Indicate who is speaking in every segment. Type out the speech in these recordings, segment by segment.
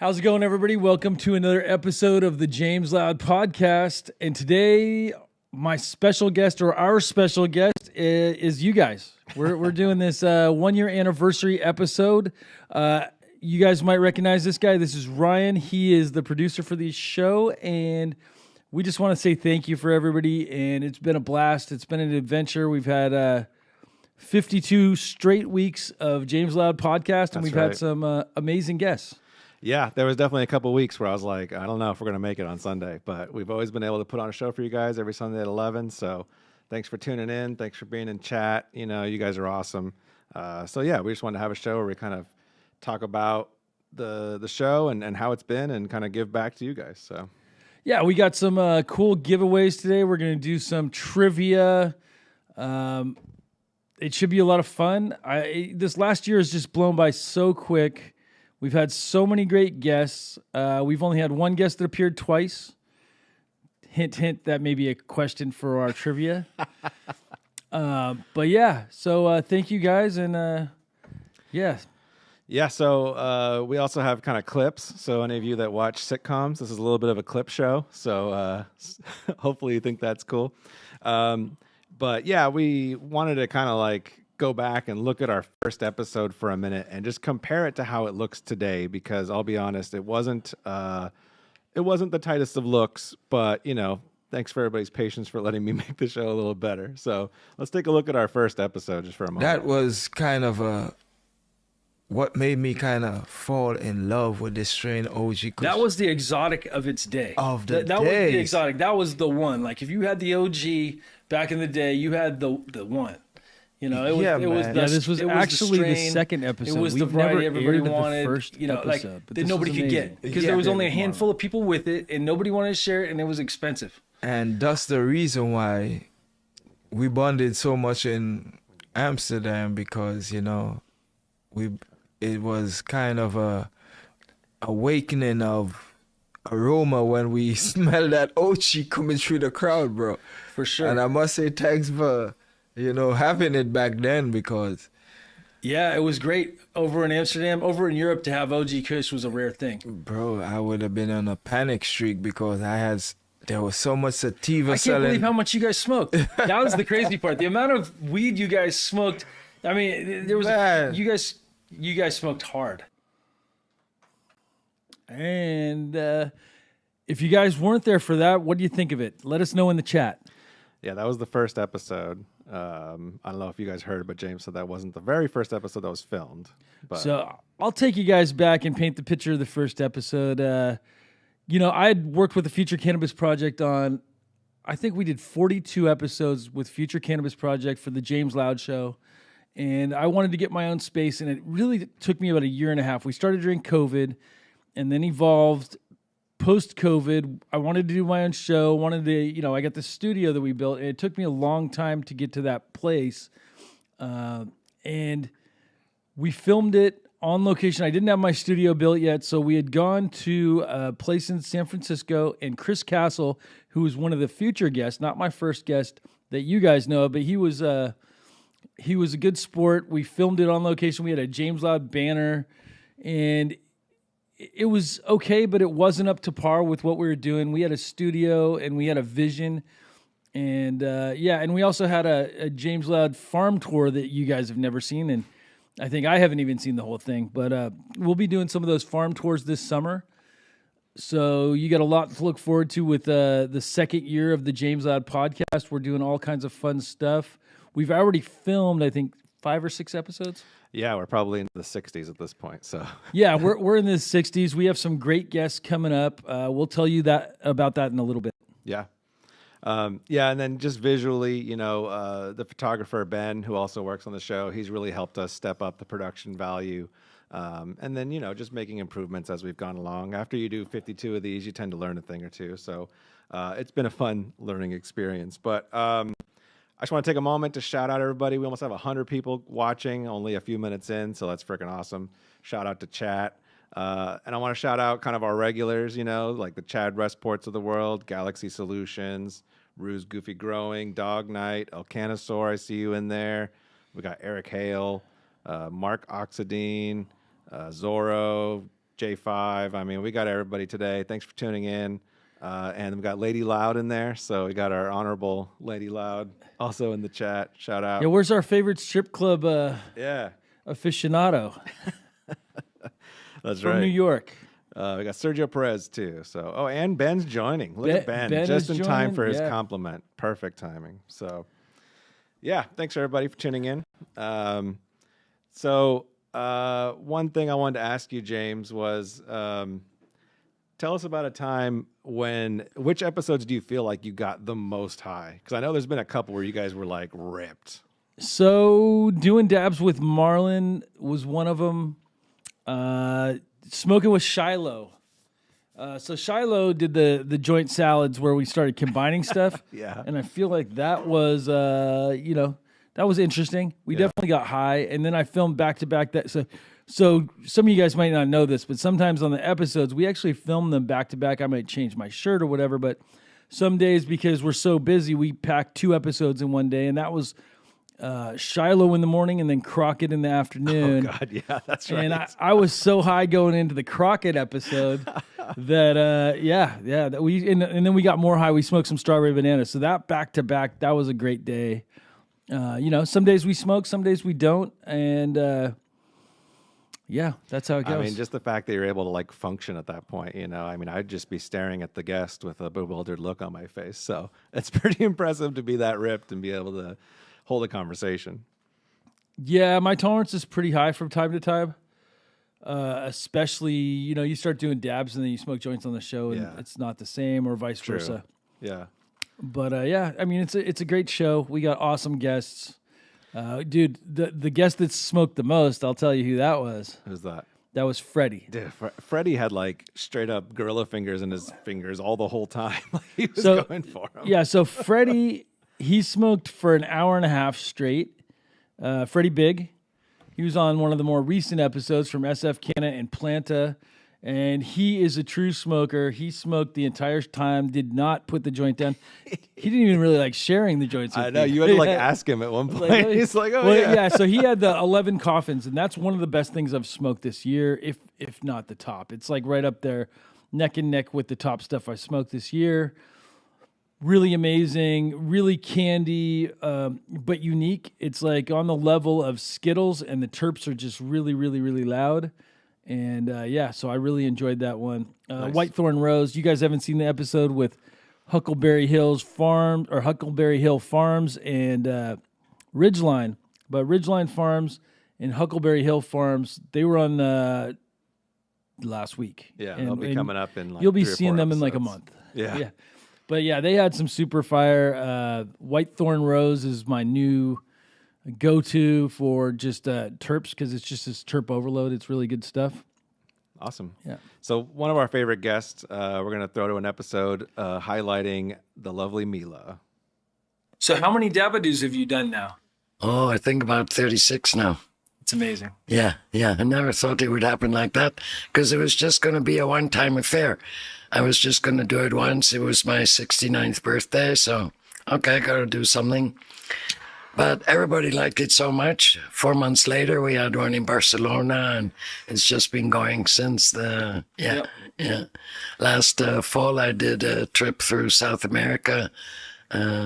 Speaker 1: How's it going, everybody? Welcome to another episode of the James Loud Podcast. And today, my special guest, or our special guest, is you guys. We're doing this 1 year anniversary episode. You guys might recognize this guy. This is Ryan. He is the producer for the show, and we just want to say thank you for everybody. And it's been a blast. It's been an adventure. We've had 52 straight weeks of James Loud Podcast, and we've had some amazing guests.
Speaker 2: Yeah, there was definitely a couple of weeks where I was like, I don't know if we're going to make it on Sunday, but we've always been able to put on a show for you guys every Sunday at 11. So thanks for tuning in. Thanks for being in chat. You know, you guys are awesome. So yeah, we just wanted to have a show where we kind of talk about the show and how it's been and kind of give back to you guys. So
Speaker 1: yeah, we got some cool giveaways today. We're going to do some trivia. It should be a lot of fun. This last year has just blown by so quick. We've had so many great guests. We've only had one guest that appeared twice. Hint, hint, that may be a question for our trivia. But yeah, so thank you guys. And yeah.
Speaker 2: Yeah, so we also have kind of clips. So any of you that watch sitcoms, this is a little bit of a clip show. So hopefully you think that's cool. But yeah, we wanted to kind of like go back and look at our first episode for a minute and just compare it to how it looks today, because I'll be honest, it wasn't the tightest of looks, but you know, thanks for everybody's patience for letting me make the show a little better. So let's take a look at our first episode just for a moment.
Speaker 3: That was kind of what made me kind of fall in love with this strain OG.
Speaker 1: That was the exotic of its day. That was the exotic. That was the one. Like if you had the OG back in the day, you had the one. You know, this was actually the second episode.
Speaker 3: It was the variety everybody wanted.
Speaker 1: The first episode, that nobody could get because there was only a handful of people with it, and nobody wanted to share it, and it was expensive.
Speaker 3: And that's the reason why we bonded so much in Amsterdam, because you know, it was kind of a awakening of aroma when we smelled that OG coming through the crowd, bro.
Speaker 1: For sure.
Speaker 3: And I must say thanks for having it back then, because
Speaker 1: yeah, it was great over in Amsterdam. Over in Europe, to have OG Kush was a rare thing.
Speaker 3: Bro, I would have been on a panic streak because there was so much sativa selling.
Speaker 1: I can't believe how much you guys smoked. That was the crazy part. The amount of weed you guys smoked. I mean, there was you guys smoked hard. And if you guys weren't there for that, what do you think of it? Let us know in the chat.
Speaker 2: Yeah, that was the first episode. I don't know if you guys heard, but James said that wasn't the very first episode that was filmed. But.
Speaker 1: So I'll take you guys back and paint the picture of the first episode. I had worked with the Future Cannabis Project on, I think we did 42 episodes with Future Cannabis Project for the James Loud Show. And I wanted to get my own space, and it really took me about a year and a half. We started during COVID and then evolved. Post-COVID, I wanted to do my own show, I got the studio that we built, and it took me a long time to get to that place. And we filmed it on location. I didn't have my studio built yet, so we had gone to a place in San Francisco, and Chris Castle, who was one of the future guests, not my first guest that you guys know, but he was a good sport. We filmed it on location. We had a James Loud banner, and it was okay, but it wasn't up to par with what we were doing. We had a studio and we had a vision. And and we also had a James Loud farm tour that you guys have never seen. And I think I haven't even seen the whole thing. But we'll be doing some of those farm tours this summer. So you got a lot to look forward to with the second year of the James Loud Podcast. We're doing all kinds of fun stuff. We've already filmed, I think, 5 or 6 episodes.
Speaker 2: Yeah, we're probably into the 60s at this point. So
Speaker 1: yeah, we're in the 60s. We have some great guests coming up. We'll tell you about that in a little bit.
Speaker 2: Yeah. And then just visually, the photographer, Ben, who also works on the show, he's really helped us step up the production value. And then, just making improvements as we've gone along. After you do 52 of these, you tend to learn a thing or two. So it's been a fun learning experience. But I just want to take a moment to shout out everybody. We almost have 100 people watching, only a few minutes in, so that's freaking awesome. Shout out to chat. And I want to shout out kind of our regulars, like the Chad Resports of the world, Galaxy Solutions, Ruse Goofy Growing, Dog Night, Elcanosaur, I see you in there. We got Eric Hale, Mark Oxidine, Zorro, J5. I mean, we got everybody today. Thanks for tuning in. And we got Lady Loud in there. So we got our honorable Lady Loud also in the chat. Shout out.
Speaker 1: Yeah, where's our favorite strip club aficionado?
Speaker 2: That's
Speaker 1: from
Speaker 2: right.
Speaker 1: New York.
Speaker 2: We got Sergio Perez too. So, and Ben's joining. Look at Ben just in time for his compliment. Perfect timing. So, yeah, thanks everybody for tuning in. So, one thing I wanted to ask you, James, was tell us about a time which episodes do you feel like you got the most high? Because I know there's been a couple where you guys were like ripped.
Speaker 1: So, doing dabs with Marlon was one of them. Smoking with Shiloh. So Shiloh did the joint salads where we started combining stuff.
Speaker 2: Yeah.
Speaker 1: And I feel like that was, that was interesting. We definitely got high. And then I filmed back to back that. So some of you guys might not know this, but sometimes on the episodes, we actually film them back to back. I might change my shirt or whatever, but some days because we're so busy, we pack 2 episodes in one day. And that was Shiloh in the morning and then Crockett in the afternoon.
Speaker 2: Oh God, yeah, that's right.
Speaker 1: And I was so high going into the Crockett episode that that and then we got more high. We smoked some strawberry banana. So that back to back, that was a great day. Some days we smoke, some days we don't, and that's how it goes.
Speaker 2: I mean, just the fact that you're able to like function at that point, I mean, I'd just be staring at the guest with a bewildered look on my face. So it's pretty impressive to be that ripped and be able to hold a conversation.
Speaker 1: Yeah, my tolerance is pretty high from time to time. Especially, you start doing dabs and then you smoke joints on the show and it's not the same, or vice versa.
Speaker 2: Yeah.
Speaker 1: But I mean, it's a great show. We got awesome guests. Dude, the guest that smoked the most, I'll tell you who that was.
Speaker 2: Who's that?
Speaker 1: That was Freddie.
Speaker 2: Dude, Freddie had like straight up gorilla fingers in his fingers all the whole time. He was going for him.
Speaker 1: Yeah, so Freddie, he smoked for an hour and a half straight. Freddie Big. He was on one of the more recent episodes from SF Canada and Planta, and he is a true smoker. He smoked the entire time, did not put the joint down. He didn't even really like sharing the joints with
Speaker 2: I know.
Speaker 1: me.
Speaker 2: You had to like ask him at one point. He's like,
Speaker 1: So he had the 11 coffins, and that's one of the best things I've smoked this year, if not the top. It's like right up there, neck and neck with the top stuff I smoked this year. Really amazing, really candy, but unique. It's like on the level of Skittles, and the terps are just really, really, really loud. And so I really enjoyed that one.
Speaker 2: Nice.
Speaker 1: Whitethorn Rose. You guys haven't seen the episode with Huckleberry Hill Farms and Ridgeline, but Ridgeline Farms and Huckleberry Hill Farms, they were on last week.
Speaker 2: Yeah, they'll be coming up in like
Speaker 1: you'll be
Speaker 2: 3 or 4
Speaker 1: seeing them
Speaker 2: episodes.
Speaker 1: in like a month.
Speaker 2: Yeah.
Speaker 1: But yeah, they had some super fire. Whitethorn Rose is my new go-to for just terps, because it's just this terp overload. It's really good stuff.
Speaker 2: Awesome.
Speaker 1: Yeah.
Speaker 2: So one of our favorite guests, we're going to throw to an episode highlighting the lovely Mila.
Speaker 1: So how many Dabadoos have you done now?
Speaker 4: Oh, I think about 36 now.
Speaker 1: It's amazing.
Speaker 4: Yeah. I never thought it would happen like that, because it was just going to be a one-time affair. I was just going to do it once. It was my 69th birthday, so okay, got to do something. But everybody liked it so much. 4 months later, we had one in Barcelona, and it's just been going since. Last fall, I did a trip through South America.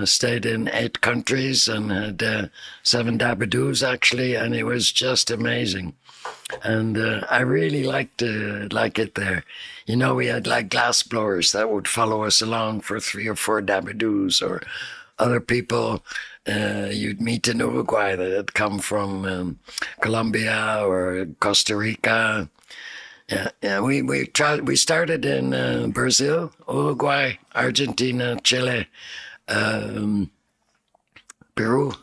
Speaker 4: Stayed in 8 countries and had 7 Dabadoos, actually, and it was just amazing. And I really liked it there. We had like glass blowers that would follow us along for 3 or 4 Dabadoos, or other people you'd meet in Uruguay that had come from Colombia or Costa Rica. Yeah. We started in Brazil, Uruguay, Argentina, Chile, Peru,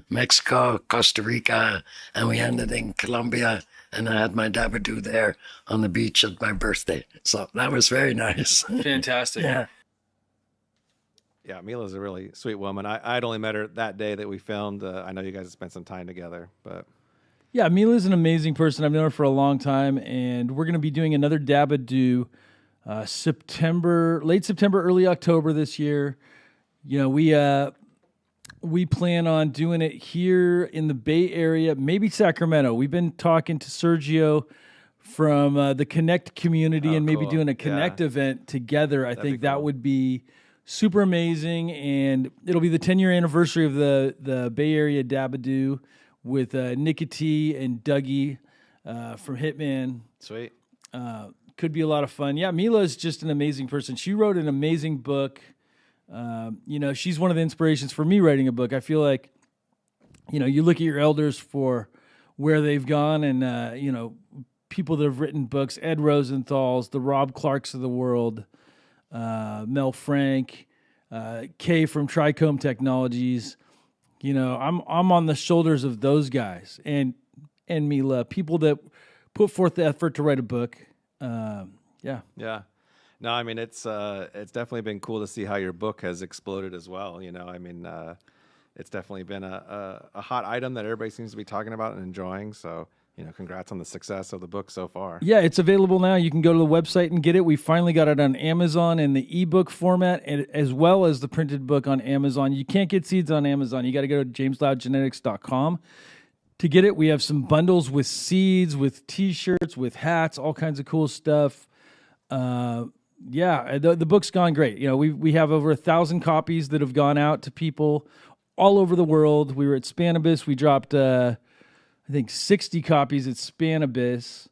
Speaker 4: Mexico, Costa Rica, and we ended in Colombia. And I had my Dabadoo there on the beach at my birthday. So that was very nice.
Speaker 1: Fantastic.
Speaker 4: Yeah.
Speaker 2: Yeah, Mila's a really sweet woman. I'd only met her that day that we filmed. I know you guys have spent some time together, but
Speaker 1: yeah, Mila's an amazing person. I've known her for a long time, and we're going to be doing another Dabadoo late September, early October this year. We plan on doing it here in the Bay Area, maybe Sacramento. We've been talking to Sergio from the Connect community and maybe
Speaker 2: cool.
Speaker 1: doing a Connect event together. I think that would be super amazing. And it'll be the 10-year anniversary of the Bay Area Dabadoo with Nicotee and Dougie from Hitman.
Speaker 2: Sweet.
Speaker 1: Could be a lot of fun. Yeah, Mila is just an amazing person. She wrote an amazing book. She's one of the inspirations for me writing a book. I feel like, you look at your elders for where they've gone and, people that have written books, Ed Rosenthal's, the Rob Clarks of the world, Mel Frank, Kay from Trichome Technologies. I'm on the shoulders of those guys and Mila, people that put forth the effort to write a book. Yeah.
Speaker 2: No, I mean, it's definitely been cool to see how your book has exploded as well. It's definitely been a hot item that everybody seems to be talking about and enjoying. So, congrats on the success of the book so far.
Speaker 1: Yeah, it's available now. You can go to the website and get it. We finally got it on Amazon in the ebook format, as well as the printed book on Amazon. You can't get seeds on Amazon. You got to go to jamesloudgenetics.com to get it. We have some bundles with seeds, with T-shirts, with hats, all kinds of cool stuff. The book's gone great. We have over 1,000 copies that have gone out to people all over the world. We were at Spannabis. We dropped, I think, 60 copies at Spannabis.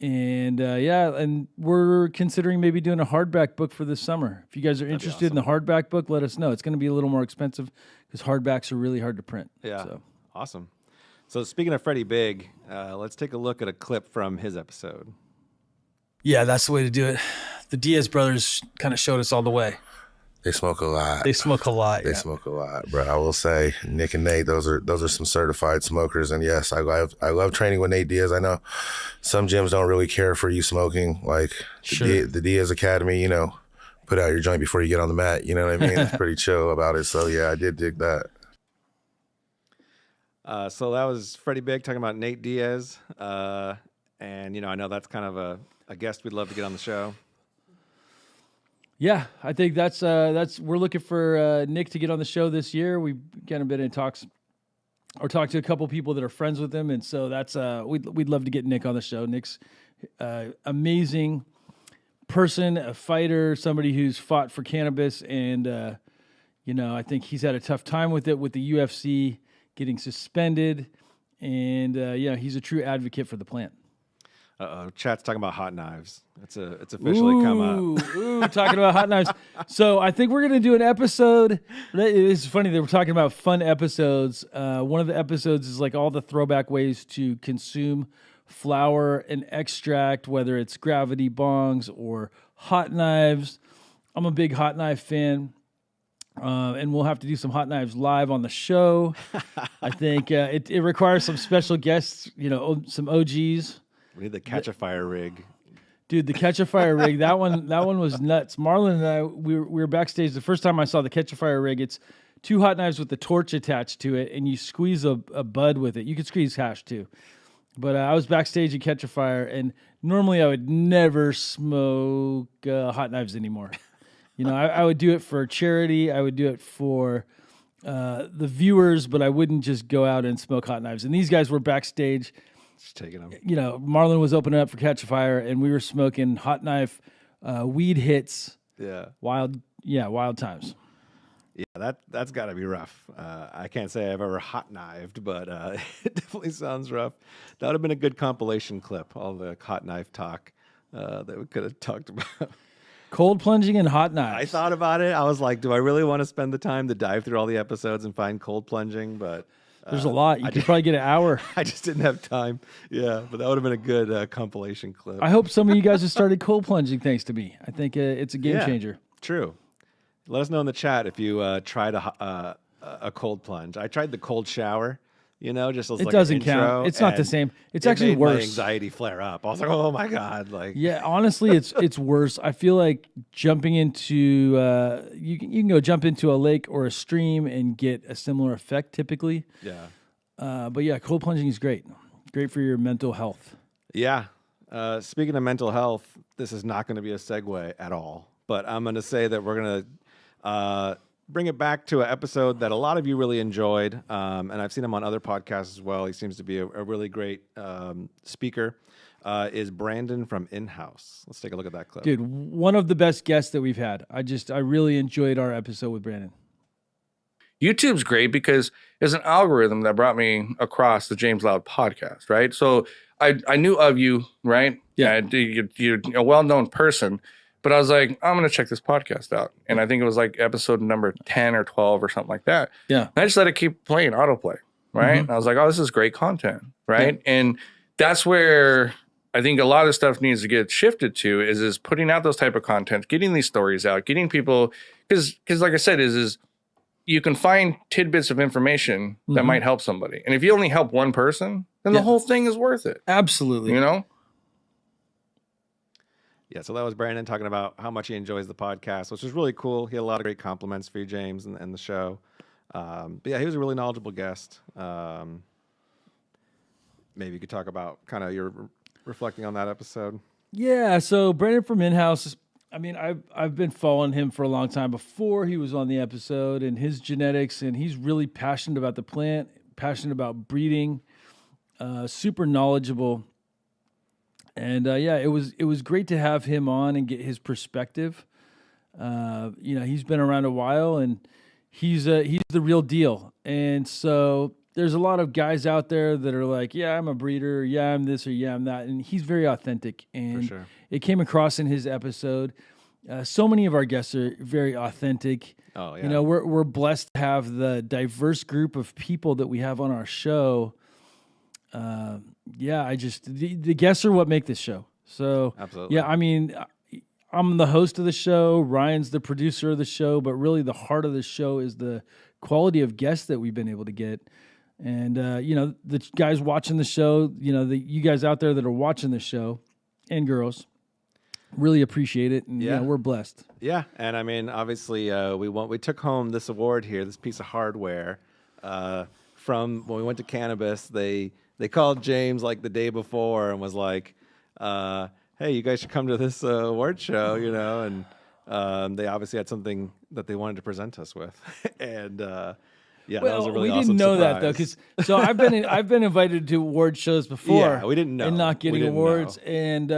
Speaker 1: And we're considering maybe doing a hardback book for this summer. If you guys are interested in the hardback book, let us know. It's going to be a little more expensive because hardbacks are really hard to print.
Speaker 2: Yeah,
Speaker 1: so.
Speaker 2: Awesome. So speaking of Freddie Big, let's take a look at a clip from his episode.
Speaker 1: Yeah, that's the way to do it. The Diaz brothers kind of showed us all the way.
Speaker 5: They smoke a lot.
Speaker 1: They smoke a lot.
Speaker 5: They smoke a lot, bro. I will say, Nick and Nate, those are some certified smokers. And yes, I love training with Nate Diaz. I know some gyms don't really care for you smoking. Like the Diaz Academy, put out your joint before you get on the mat. You know what I mean? It's pretty chill about it. So yeah, I did dig that.
Speaker 2: So that was Freddie Big talking about Nate Diaz. And I know that's kind of a guest we'd love to get on the show.
Speaker 1: Yeah, I think that's we're looking for Nick to get on the show this year. We've kind of been in talks or talked to a couple people that are friends with him, and so that's we'd love to get Nick on the show. Nick's amazing person, a fighter, somebody who's fought for cannabis, and I think he's had a tough time with it with the UFC getting suspended, and he's a true advocate for the plant.
Speaker 2: Chat's talking about hot knives. It's officially come up.
Speaker 1: Talking about hot knives. So I think we're going to do an episode. It's funny that we're talking about fun episodes. One of the episodes is like all the throwback ways to consume flower and extract, whether it's gravity bongs or hot knives. I'm a big hot knife fan. And we'll have to do some hot knives live on the show. I think it requires some special guests, some OGs.
Speaker 2: We need the Catch a Fire rig.
Speaker 1: Dude, the Catch a Fire rig, that one was nuts. Marlon and I, we were backstage. The first time I saw the Catch a Fire rig, it's 2 hot knives with the torch attached to it, and you squeeze a bud with it. You could squeeze hash too. But I was backstage at Catch a Fire, and normally I would never smoke hot knives anymore. I would do it for charity. I would do it for the viewers, but I wouldn't just go out and smoke hot knives. And these guys were backstage.
Speaker 2: Just taking them.
Speaker 1: Marlon was opening up for Catch a Fire, and we were smoking hot knife weed hits.
Speaker 2: Yeah.
Speaker 1: Wild times.
Speaker 2: Yeah, that's got to be rough. I can't say I've ever hot knifed, but it definitely sounds rough. That would have been a good compilation clip, all the hot knife talk that we could have talked about.
Speaker 1: Cold plunging and hot knives.
Speaker 2: I thought about it. I was like, do I really want to spend the time to dive through all the episodes and find cold plunging? But
Speaker 1: there's a lot. You could probably get an hour.
Speaker 2: I just didn't have time. Yeah, but that would have been a good compilation clip.
Speaker 1: I hope some of you guys have started cold plunging thanks to me. I think it's a game changer.
Speaker 2: True. Let us know in the chat if you tried a cold plunge. I tried the cold shower. Just as
Speaker 1: it
Speaker 2: like
Speaker 1: doesn't
Speaker 2: an intro,
Speaker 1: count. It's not the same. It's actually
Speaker 2: made
Speaker 1: worse.
Speaker 2: My anxiety flare up. I was like, oh my god!
Speaker 1: Yeah, honestly, it's worse. I feel like jumping into you can go jump into a lake or a stream and get a similar effect typically.
Speaker 2: Yeah.
Speaker 1: But yeah, cold plunging is great. Great for your mental health.
Speaker 2: Yeah. Speaking of mental health, this is not going to be a segue at all. But I'm going to say that we're going to bring it back to an episode that a lot of you really enjoyed. And I've seen him on other podcasts as well. He seems to be a really great speaker. is Brandon from In-House. Let's take a look at that clip.
Speaker 1: Dude, one of the best guests that we've had. I really enjoyed our episode with Brandon.
Speaker 6: YouTube's great because it's an algorithm that brought me across the James Loud podcast, right? So I knew of you, right?
Speaker 1: Yeah.
Speaker 6: You're a well-known person, but I was like, I'm going to check this podcast out. And I think it was like episode number 10 or 12 or something like that.
Speaker 1: Yeah.
Speaker 6: And I just let it keep playing autoplay, right? And I was like, oh, this is great content, right? Yeah. And that's where I think a lot of stuff needs to get shifted to is putting out those type of content, getting these stories out, getting people, because like I said, is you can find tidbits of information that might help somebody. And if you only help one person, then the whole thing is worth it.
Speaker 1: Absolutely.
Speaker 6: You know?
Speaker 2: Yeah, so that was Brandon talking about how much he enjoys the podcast, which is really cool. He had a lot of great compliments for you, James, and the show. But yeah, he was a really knowledgeable guest. Maybe you could talk about kind of your reflecting on that episode.
Speaker 1: Yeah, so Brandon from In-House, I mean, I've been following him for a long time before he was on the episode and his genetics, and he's really passionate about the plant, passionate about breeding, super knowledgeable. And yeah, it was great to have him on and get his perspective. He's been around a while and he's the real deal. And so there's a lot of guys out there that are like, yeah, I'm a breeder, yeah, I'm this or yeah, I'm that, and he's very authentic. And
Speaker 2: For sure.
Speaker 1: It came across in his episode. So many of our guests are very authentic.
Speaker 2: Oh yeah.
Speaker 1: You know, we're blessed to have the diverse group of people that we have on our show. The guests are what make this show. So
Speaker 2: Absolutely.
Speaker 1: Yeah, I mean, I'm the host of the show. Ryan's the producer of the show, but really the heart of the show is the quality of guests that we've been able to get. And the guys watching the show, you guys out there that are watching the show, and girls, really appreciate it. And we're blessed.
Speaker 2: Yeah, and I mean, obviously, we took home this award here, this piece of hardware, from when we went to Cannabis. They called James like the day before and was like, "Hey, you guys should come to this award show," and they obviously had something that they wanted to present us with, and. Yeah, that was a really
Speaker 1: we
Speaker 2: awesome
Speaker 1: didn't know
Speaker 2: surprise.
Speaker 1: that though, because I've been invited to award shows before.
Speaker 2: Yeah, we didn't know,
Speaker 1: and not getting awards.
Speaker 2: know.
Speaker 1: And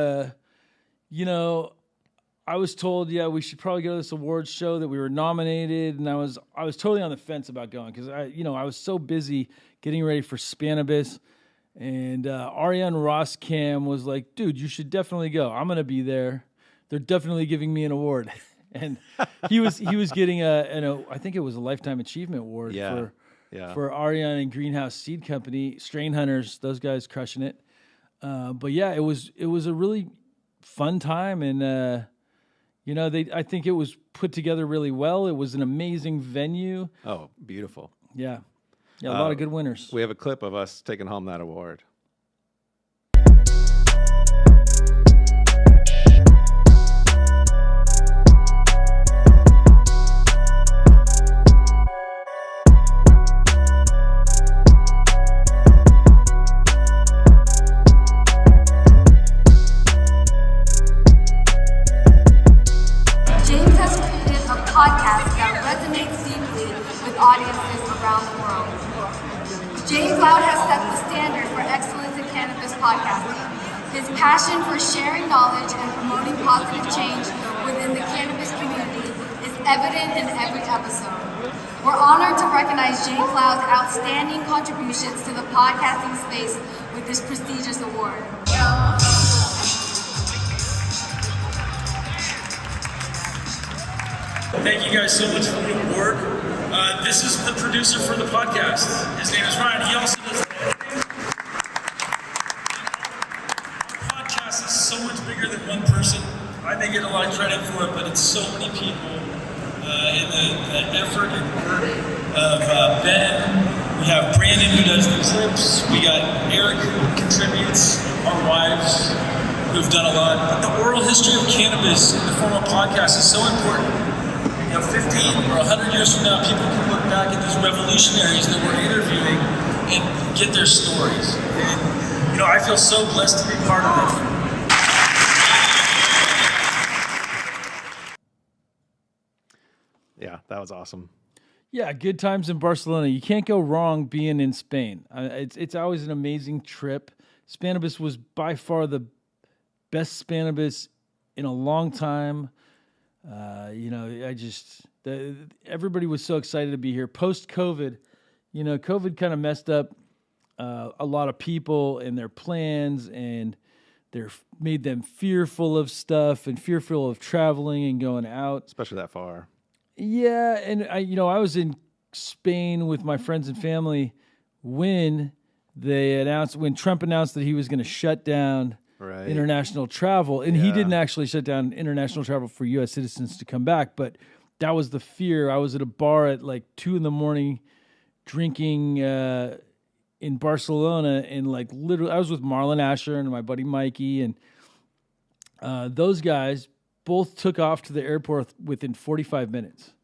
Speaker 1: I was told, we should probably go to this awards show that we were nominated, and I was totally on the fence about going because I was so busy getting ready for Spannabis, and Ariane Roskam was like, "Dude, you should definitely go. I'm gonna be there. They're definitely giving me an award." And he was getting I think it was a Lifetime Achievement Award for Ariane and Greenhouse Seed Company, Strain Hunters, those guys crushing it. But yeah, it was a really fun time, and I think it was put together really well. It was an amazing venue.
Speaker 2: Oh, beautiful.
Speaker 1: Yeah, a lot of good winners.
Speaker 2: We have a clip of us taking home that award.
Speaker 7: Passion for sharing knowledge and promoting positive change within the cannabis community is evident in every episode. We're honored to recognize James Loud's outstanding contributions to the podcasting space with this prestigious award.
Speaker 8: Thank you guys so much for the award. This is the producer for the podcast. His name is Ryan. He also does so much bigger than one person. I may get a lot of credit for it, but it's so many people and the effort and work of Ben. We have Brandon who does the clips. We got Eric who contributes, our wives who've done a lot. But the oral history of cannabis in the form of podcast is so important. 15 or 100 years from now, people can look back at these revolutionaries that we're interviewing and get their stories. And I feel so blessed to be part of it.
Speaker 2: Yeah, that was awesome.
Speaker 1: Yeah, good times in Barcelona. You can't go wrong being in Spain. It's always an amazing trip. Spannabis was by far the best Spannabis in a long time. Everybody was so excited to be here. Post-COVID, COVID kind of messed up a lot of people and their plans, and made them fearful of stuff and fearful of traveling and going out.
Speaker 2: Especially that far.
Speaker 1: Yeah, and I was in Spain with my friends and family when Trump announced that he was going to shut down international travel, and he didn't actually shut down international travel for U.S. citizens to come back, but that was the fear. I was at a bar at like 2 a.m. drinking in Barcelona, and like literally, I was with Marlon Asher and my buddy Mikey, and those guys both took off to the airport within 45 minutes.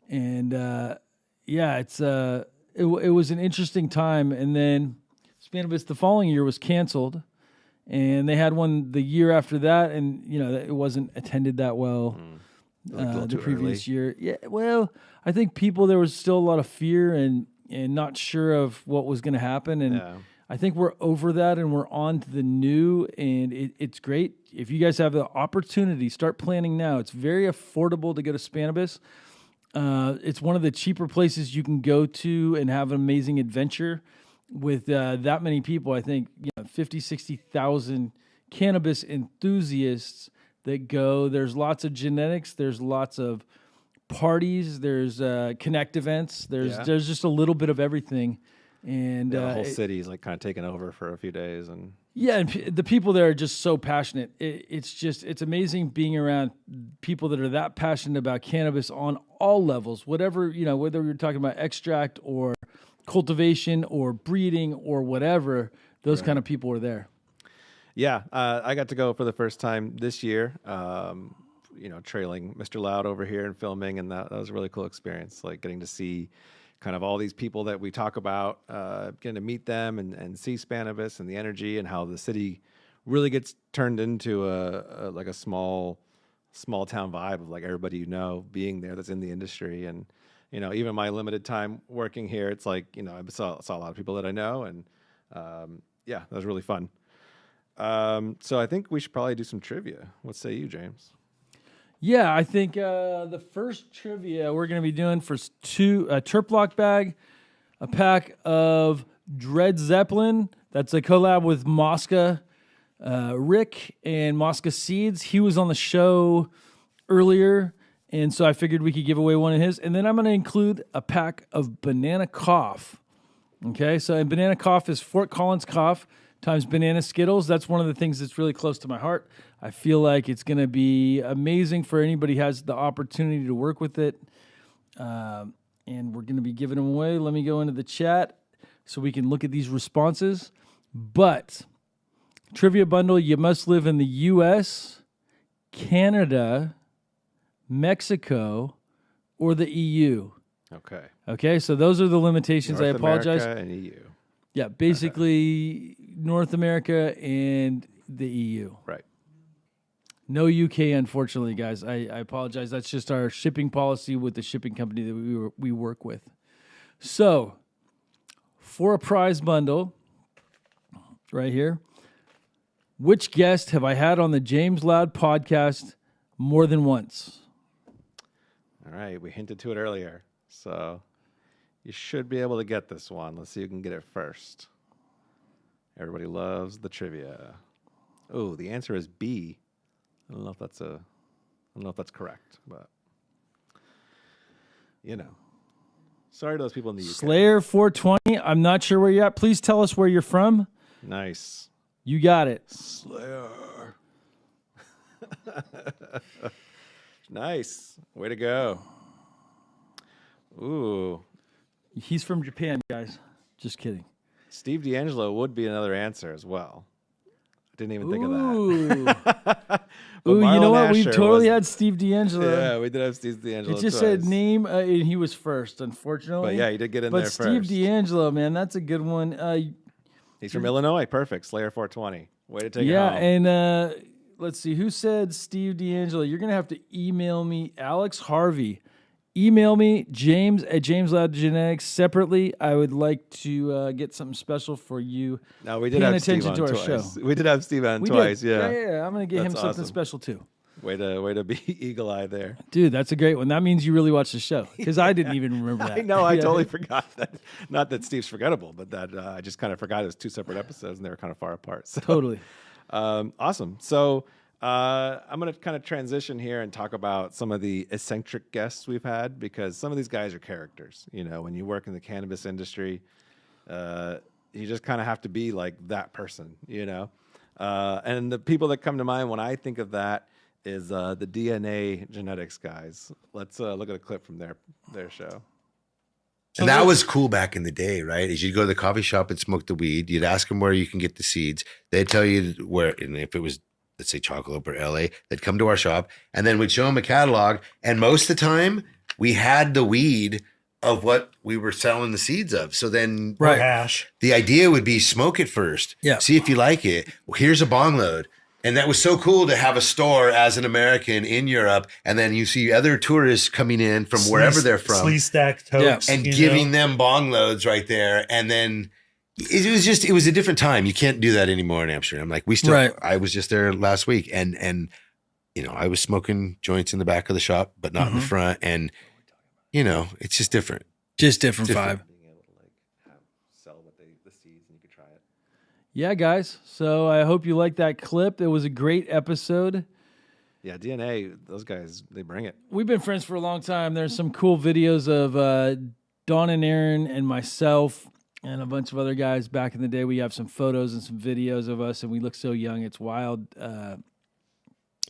Speaker 1: And it was an interesting time. And then Spannabis the following year was canceled, and they had one the year after that, and it wasn't attended that well. The previous year. Yeah, well, I think there was still a lot of fear and not sure of what was going to happen. And I think we're over that and we're on to the new, and it's great. If you guys have the opportunity, start planning now. It's very affordable to go to Spannabis. It's one of the cheaper places you can go to and have an amazing adventure with that many people. I think 50, 60,000 cannabis enthusiasts that go. There's lots of genetics. There's lots of parties. There's connect events. There's just a little bit of everything. And
Speaker 2: the whole city is like kind of taken over for a few days. And
Speaker 1: the people there are just so passionate. It's amazing being around people that are that passionate about cannabis on all levels, whatever, whether you're talking about extract or cultivation or breeding or whatever, those kind of people are there.
Speaker 2: Yeah, I got to go for the first time this year, trailing Mr. Loud over here and filming, and that was a really cool experience, like getting to see kind of all these people that we talk about, getting to meet them and see Spannabis and the energy and how the city really gets turned into a small town vibe of like everybody being there that's in the industry. And even my limited time working here, it's like I saw a lot of people that I know, and that was really fun. So I think we should probably do some trivia. What say you, James?
Speaker 1: Yeah, I think the first trivia we're going to be doing for a Terp Lock bag, a pack of Dread Zeppelin. That's a collab with Mosca, Rick, and Mosca Seeds. He was on the show earlier, and so I figured we could give away one of his. And then I'm going to include a pack of Banana Cough. Okay, so Banana Cough is Fort Collins Cough times Banana Skittles. That's one of the things that's really close to my heart. I feel like it's going to be amazing for anybody who has the opportunity to work with it. And we're going to be giving them away. Let me go into the chat so we can look at these responses. But trivia bundle, you must live in the U.S., Canada, Mexico, or the EU. Okay, so those are the limitations.
Speaker 2: North
Speaker 1: I apologize.
Speaker 2: America and EU.
Speaker 1: Yeah, basically North America and the EU.
Speaker 2: Right.
Speaker 1: No UK, unfortunately, guys. I apologize. That's just our shipping policy with the shipping company that we work with. So, for a prize bundle, right here, which guest have I had on the James Loud podcast more than once?
Speaker 2: All right, we hinted to it earlier, so you should be able to get this one. Let's see who can get it first. Everybody loves the trivia. Oh, the answer is B. I don't know if that's correct, but sorry to those people in the UK.
Speaker 1: Slayer 420. I'm not sure where you're at. Please tell us where you're from.
Speaker 2: Nice.
Speaker 1: You got it.
Speaker 2: Slayer. Nice. Way to go. Ooh.
Speaker 1: He's from Japan, guys. Just kidding.
Speaker 2: Steve D'Angelo would be another answer as well. Didn't even think of that.
Speaker 1: Ooh, you know what? We've totally had Steve D'Angelo.
Speaker 2: Yeah, we did have Steve D'Angelo.
Speaker 1: It just said name, and he was first, unfortunately.
Speaker 2: But yeah, he did get in there first.
Speaker 1: But Steve D'Angelo, man, that's a good one.
Speaker 2: He's from Illinois. Perfect. Slayer 420. Way to take it home.
Speaker 1: Yeah, and let's see. Who said Steve D'Angelo? You're going to have to email me, Alex Harvey, email me, James at James Loud Genetics. Separately, I would like to get something special for you.
Speaker 2: No, we did
Speaker 1: Paying
Speaker 2: have Steve
Speaker 1: attention
Speaker 2: on
Speaker 1: to our
Speaker 2: twice.
Speaker 1: show.
Speaker 2: We did have Steve on
Speaker 1: We
Speaker 2: twice.
Speaker 1: did. Yeah. I'm going to get him
Speaker 2: That's
Speaker 1: something
Speaker 2: awesome.
Speaker 1: special too.
Speaker 2: Way to be eagle-eyed there.
Speaker 1: Dude, that's a great one. That means you really watched the show because I didn't even remember that.
Speaker 2: I know. I
Speaker 1: Yeah.
Speaker 2: totally forgot that. Not that Steve's forgettable, but that I just kind of forgot it was 2 separate episodes and they were kind of far apart. So,
Speaker 1: Totally.
Speaker 2: awesome. So I'm going to kind of transition here and talk about some of the eccentric guests we've had because some of these guys are characters. You know, when you work in the cannabis industry, you just kind of have to be like that person, you know. And the people that come to mind when I think of that is the DNA genetics guys. Let's look at a clip from their show.
Speaker 9: And that was cool back in the day, right? As you'd go to the coffee shop and smoke the weed, you'd ask them where you can get the seeds. They'd tell you where, and if it was, let's say Chocolate or LA, they'd come to our shop and then we'd show them a catalog. And most of the time we had the weed of what we were selling the seeds of. So then
Speaker 10: Hash.
Speaker 9: the idea would be smoke it first.
Speaker 1: Yeah.
Speaker 9: See if you like it. Well, here's a bong load. And that was so cool to have a store as an American in Europe. And then you see other tourists coming in from wherever they're from.
Speaker 10: Slee stack totes.
Speaker 9: And giving them bong loads right there. And then it was a different time. You can't do that anymore in Amsterdam. Like I was just there last week and, you know, I was smoking joints in the back of the shop, but not in the front. And, you know, it's just different.
Speaker 1: Just different vibe.
Speaker 2: Being able to like sell the seeds and you could try it.
Speaker 1: Yeah, guys. So I hope you liked that clip. It was a great episode.
Speaker 2: Yeah, DNA, those guys, they bring it.
Speaker 1: We've been friends for a long time. There's some cool videos of Dawn and Aaron and myself and a bunch of other guys back in the day. We have some photos and some videos of us, and we look so young. It's wild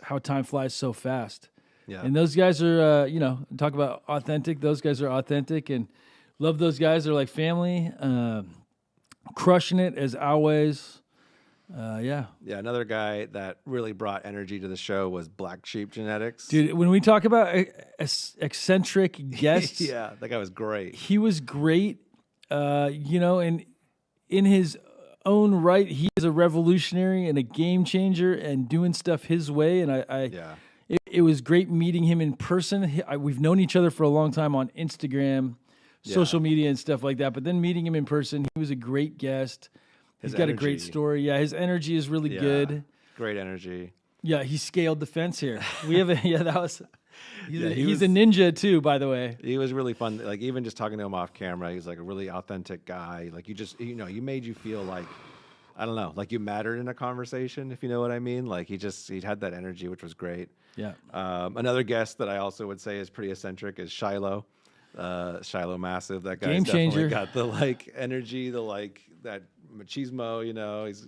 Speaker 1: how time flies so fast.
Speaker 2: Yeah.
Speaker 1: And those guys are, talk about authentic. Those guys are authentic and love those guys. They're like family. Crushing it as always. Yeah,
Speaker 2: another guy that really brought energy to the show was Black Sheep Genetics.
Speaker 1: Dude, when we talk about eccentric guests,
Speaker 2: yeah, that guy was great.
Speaker 1: He was great, and in his own right, he is a revolutionary and a game changer and doing stuff his way. And it was great meeting him in person. We've known each other for a long time on Instagram, social media and stuff like that. But then meeting him in person, he was a great guest. He's got a great story. Yeah, his energy is really good.
Speaker 2: Great energy.
Speaker 1: Yeah, he scaled the fence here. We have he's a ninja too, by the way.
Speaker 2: He was really fun. Like even just talking to him off camera, he's like a really authentic guy. Like you made you feel like, I don't know, like you mattered in a conversation, if you know what I mean. Like he had that energy, which was great.
Speaker 1: Yeah.
Speaker 2: Another guest that I also would say is pretty eccentric is Shiloh. Shiloh Massive. That guy's
Speaker 1: Game changer.
Speaker 2: definitely got the like energy, the like that machismo, you know. He's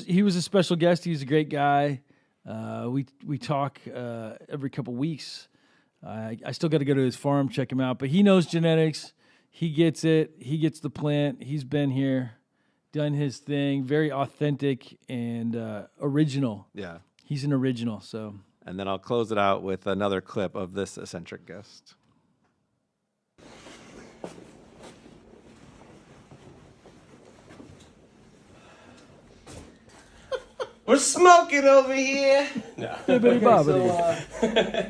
Speaker 1: he was a special guest. He's a great guy. We talk every couple weeks. I still got to go to his farm, check him out, but he knows genetics. He gets it. He gets the plant. He's been here, done his thing. Very authentic and original.
Speaker 2: Yeah.
Speaker 1: He's an original. So.
Speaker 2: And then I'll close it out with another clip of this eccentric guest.
Speaker 11: We're smoking over here.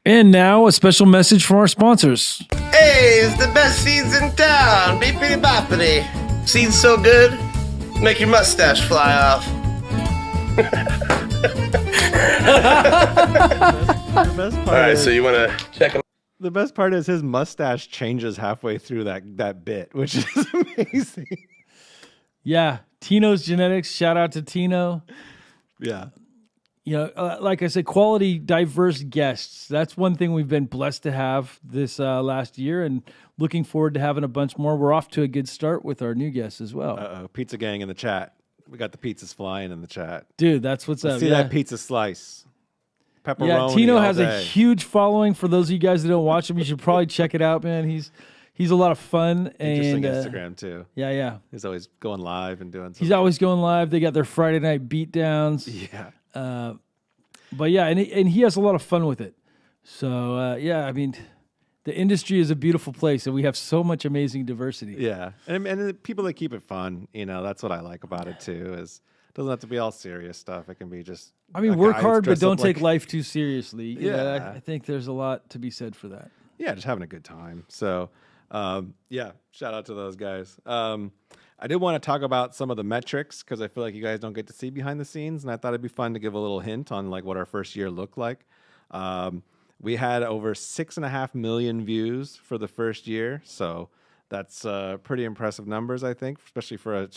Speaker 1: And now a special message from our sponsors.
Speaker 11: Hey, it's the best seeds in town. Beepity boppity. Seeds so good, make your mustache fly off. All right, so you want to check them?
Speaker 2: The best part is his mustache changes halfway through that bit, which is amazing.
Speaker 1: Yeah, Tino's Genetics. Shout out to Tino.
Speaker 2: Yeah.
Speaker 1: Like I said, quality, diverse guests. That's one thing we've been blessed to have this last year, and looking forward to having a bunch more. We're off to a good start with our new guests as well.
Speaker 2: Uh-oh, pizza gang in the chat. We got the pizzas flying in the chat.
Speaker 1: Dude, that's what's up.
Speaker 2: See that pizza slice. Pepperoni.
Speaker 1: Yeah, Tino
Speaker 2: all
Speaker 1: has
Speaker 2: day.
Speaker 1: a huge following. For those of you guys that don't watch him, you should probably check it out, man. He's a lot of fun.
Speaker 2: Interesting
Speaker 1: and
Speaker 2: Instagram too.
Speaker 1: Yeah.
Speaker 2: He's always going live and doing something.
Speaker 1: He's always going live. They got their Friday night beatdowns.
Speaker 2: Yeah.
Speaker 1: But yeah, and he has a lot of fun with it. So I mean, the industry is a beautiful place, and we have so much amazing diversity.
Speaker 2: Yeah, and the people that keep it fun, that's what I like about it too. Is it doesn't have to be all serious stuff. It can be just
Speaker 1: I mean,
Speaker 2: a
Speaker 1: work
Speaker 2: guy
Speaker 1: hard, but
Speaker 2: dressed up
Speaker 1: don't take
Speaker 2: like-
Speaker 1: life too seriously. You know,
Speaker 2: Yeah.
Speaker 1: I think there's a lot to be said for that.
Speaker 2: Yeah, just having a good time. So, yeah, shout out to those guys. I did want to talk about some of the metrics because I feel like you guys don't get to see behind the scenes, and I thought it'd be fun to give a little hint on like what our first year looked like. We had over 6.5 million views for the first year, so that's pretty impressive numbers, I think, especially for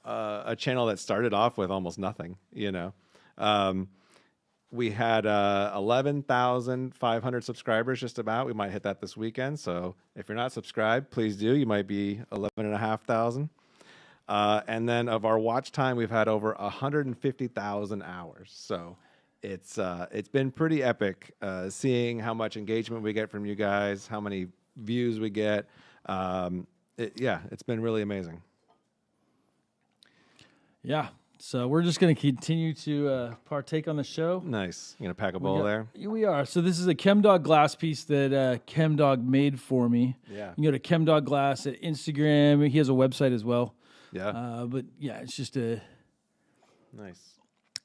Speaker 2: a channel that started off with almost nothing. You know. We had 11,500 subscribers just about. We might hit that this weekend. So if you're not subscribed, please do. You might be 11,500. And then of our watch time, we've had over 150,000 hours. So it's been pretty epic seeing how much engagement we get from you guys, how many views we get. It's been really amazing.
Speaker 1: Yeah. So we're just going to continue to partake on the show.
Speaker 2: Nice. You gonna pack a bowl there?
Speaker 1: We are. So this is a ChemDog glass piece that ChemDog made for me.
Speaker 2: Yeah.
Speaker 1: You can go to ChemDog Glass at Instagram. He has a website as well.
Speaker 2: Yeah.
Speaker 1: But yeah, it's just
Speaker 2: Nice.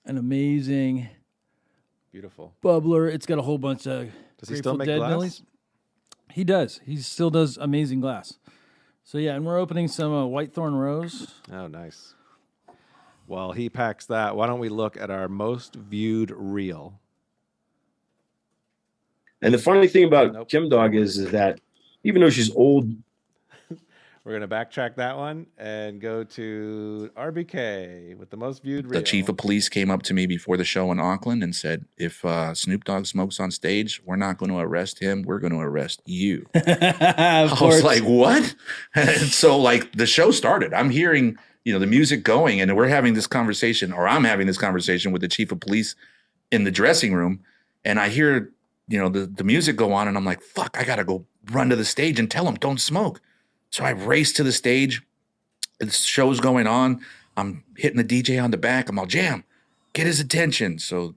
Speaker 1: an amazing
Speaker 2: Beautiful.
Speaker 1: bubbler. It's got a whole bunch of
Speaker 2: Does he still
Speaker 1: Grateful
Speaker 2: make
Speaker 1: Dead
Speaker 2: glass?
Speaker 1: millies. He does. He still does amazing glass. So yeah, and we're opening some Whitethorn Rose.
Speaker 2: Oh, nice. While he packs that, why don't we look at our most viewed reel?
Speaker 10: And the funny thing about
Speaker 2: Nope.
Speaker 10: Kim Dog is that even though she's old,
Speaker 2: We're going to backtrack that one and go to RBK with the most viewed reel.
Speaker 12: The chief of police came up to me before the show in Auckland and said, if Snoop Dogg smokes on stage, we're not going to arrest him. We're going to arrest you. I was like, what? And so like the show started. I'm hearing, the music going and we're having this conversation, or I'm having this conversation with the chief of police in the dressing room. And I hear, the music go on and I'm like, fuck, I got to go run to the stage and tell him don't smoke. So I race to the stage. The show's going on. I'm hitting the DJ on the back. I'm all, Jam, get his attention. So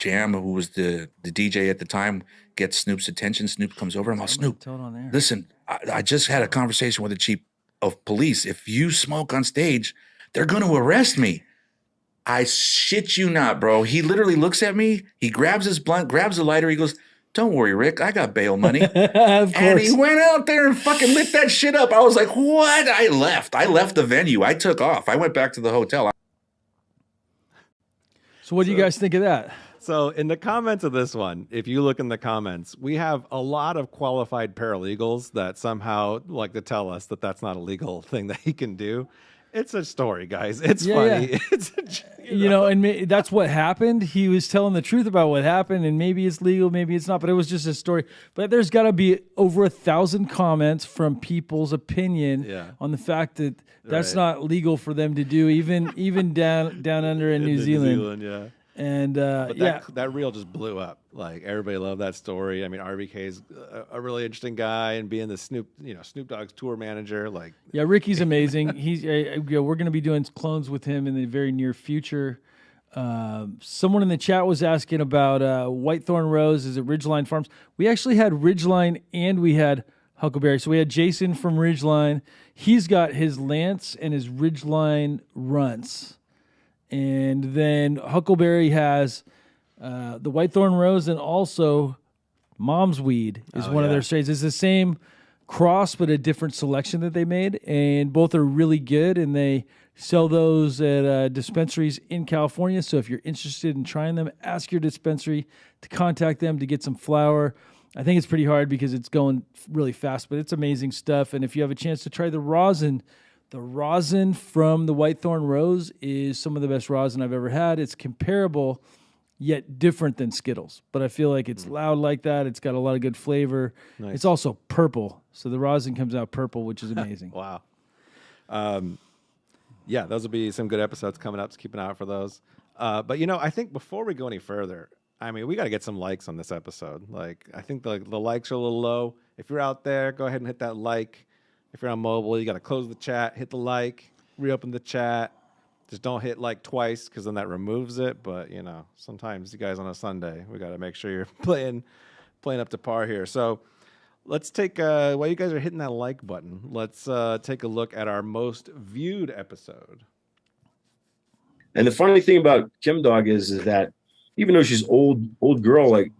Speaker 12: Jam, who was the DJ at the time, gets Snoop's attention. Snoop comes over. I'm all, Snoop, listen, I just had a conversation with the chief of police. If you smoke on stage, they're going to arrest me. I shit you not, bro. He literally looks at me. He grabs his blunt, grabs the lighter. He goes, don't worry, Rick. I got bail money. And he went out there and fucking lit that shit up. I was like, what? I left the venue. I took off. I went back to the hotel.
Speaker 1: So what do you guys think of that?
Speaker 2: So in the comments of this one, if you look in the comments, we have a lot of qualified paralegals that somehow like to tell us that that's not a legal thing that he can do. It's a story, guys. It's funny.
Speaker 1: Yeah.
Speaker 2: It's
Speaker 1: and that's what happened. He was telling the truth about what happened, and maybe it's legal, maybe it's not, but it was just a story. But there's got to be over 1,000 comments from people's opinion on the fact that that's not legal for them to do, even down under in New Zealand.
Speaker 2: Yeah.
Speaker 1: And
Speaker 2: but that reel just blew up. Like everybody loved that story. I mean, RBK's a really interesting guy, and being the Snoop Dogg's tour manager. Like,
Speaker 1: yeah, Ricky's amazing. He's we're going to be doing clones with him in the very near future. Someone in the chat was asking about Whitethorn Rose. Is it Ridgeline Farms? We actually had Ridgeline and we had Huckleberry. So we had Jason from Ridgeline. He's got his Lance and his Ridgeline runts. And then Huckleberry has the Whitethorn Rose, and also Mom's Weed is one of their strains. It's the same cross, but a different selection that they made, and both are really good, and they sell those at dispensaries in California. So if you're interested in trying them, ask your dispensary to contact them to get some flower. I think it's pretty hard because it's going really fast, but it's amazing stuff. And if you have a chance to try the rosin from the Whitethorn Rose is some of the best rosin I've ever had. It's comparable, yet different than Skittles. But I feel like it's loud like that. It's got a lot of good flavor.
Speaker 2: Nice.
Speaker 1: It's also purple. So the rosin comes out purple, which is amazing.
Speaker 2: Wow. Those will be some good episodes coming up. So keep an eye out for those. But, I think before we go any further, I mean, we got to get some likes on this episode. Like, I think the likes are a little low. If you're out there, go ahead and hit that like. If you're on mobile, you got to close the chat, hit the like, reopen the chat. Just don't hit like twice because then that removes it. But, sometimes you guys on a Sunday, we got to make sure you're playing up to par here. So let's take, while you guys are hitting that like button, let's take a look at our most viewed episode.
Speaker 10: And the funny thing about Kim Dog is that even though she's old girl, like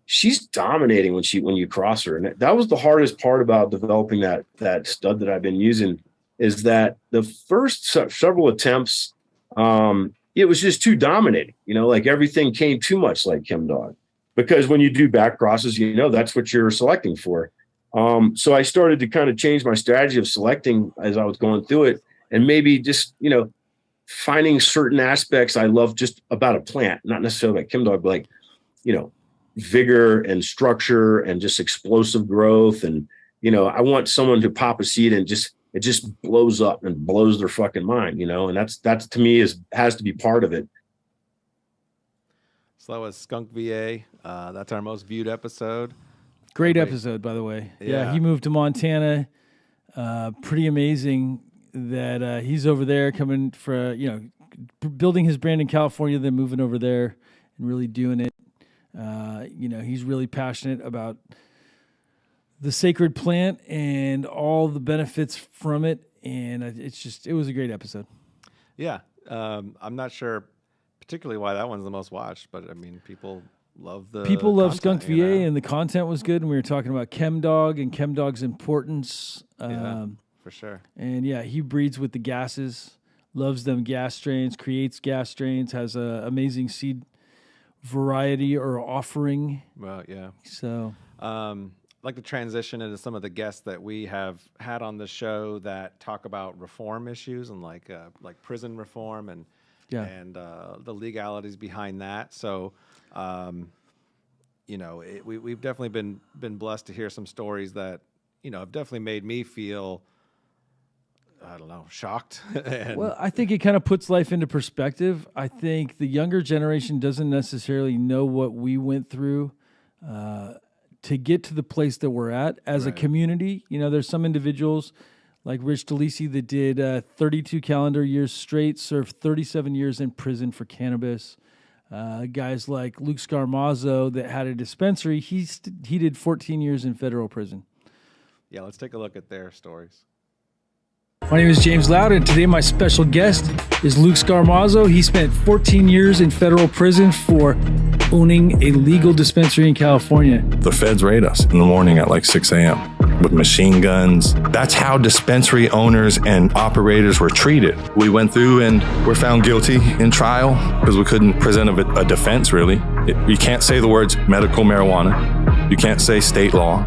Speaker 10: she's dominating when you cross her. And that was the hardest part about developing that stud that I've been using, is that the first several attempts, it was just too dominating. Like everything came too much like Kim Dog, because when you do back crosses, that's what you're selecting for. So I started to kind of change my strategy of selecting as I was going through it, and maybe just, finding certain aspects I love just about a plant, not necessarily like Kim Dog, but like, vigor and structure and just explosive growth. And, I want someone to pop a seed and it just blows up and blows their fucking mind, and that's to me has to be part of it.
Speaker 2: So that was Skunk VA. That's our most viewed episode.
Speaker 1: Great episode, by the way. Yeah, he moved to Montana. Pretty amazing that he's over there coming for, building his brand in California, then moving over there and really doing it. He's really passionate about the sacred plant and all the benefits from it. And it was a great episode.
Speaker 2: Yeah. I'm not sure particularly why that one's the most watched, but I mean, people love
Speaker 1: Skunk VA, and the content was good. And we were talking about Chem Dog and Chem Dog's importance.
Speaker 2: For sure.
Speaker 1: And he breeds with the gases, loves them gas strains, creates gas strains, has a amazing seed variety or offering.
Speaker 2: Well, yeah.
Speaker 1: So,
Speaker 2: like to transition into some of the guests that we have had on the show that talk about reform issues and like prison reform and the legalities behind that. So, we've definitely been blessed to hear some stories that have definitely made me feel, I don't know, shocked.
Speaker 1: Well, I think it kind of puts life into perspective. I think the younger generation doesn't necessarily know what we went through to get to the place that we're at as a community. There's some individuals like Rich DeLisi that did 32 calendar years straight, served 37 years in prison for cannabis. Guys like Luke Scarmazzo that had a dispensary, he did 14 years in federal prison.
Speaker 2: Yeah, let's take a look at their stories.
Speaker 1: My name is James Loud, and today my special guest is Luke Scarmazzo. He spent 14 years in federal prison for owning a legal dispensary in California.
Speaker 13: The feds raid us in the morning at like 6 a.m. with machine guns. That's how dispensary owners and operators were treated. We went through and were found guilty in trial because we couldn't present a defense, really. You can't say the words medical marijuana. You can't say state law.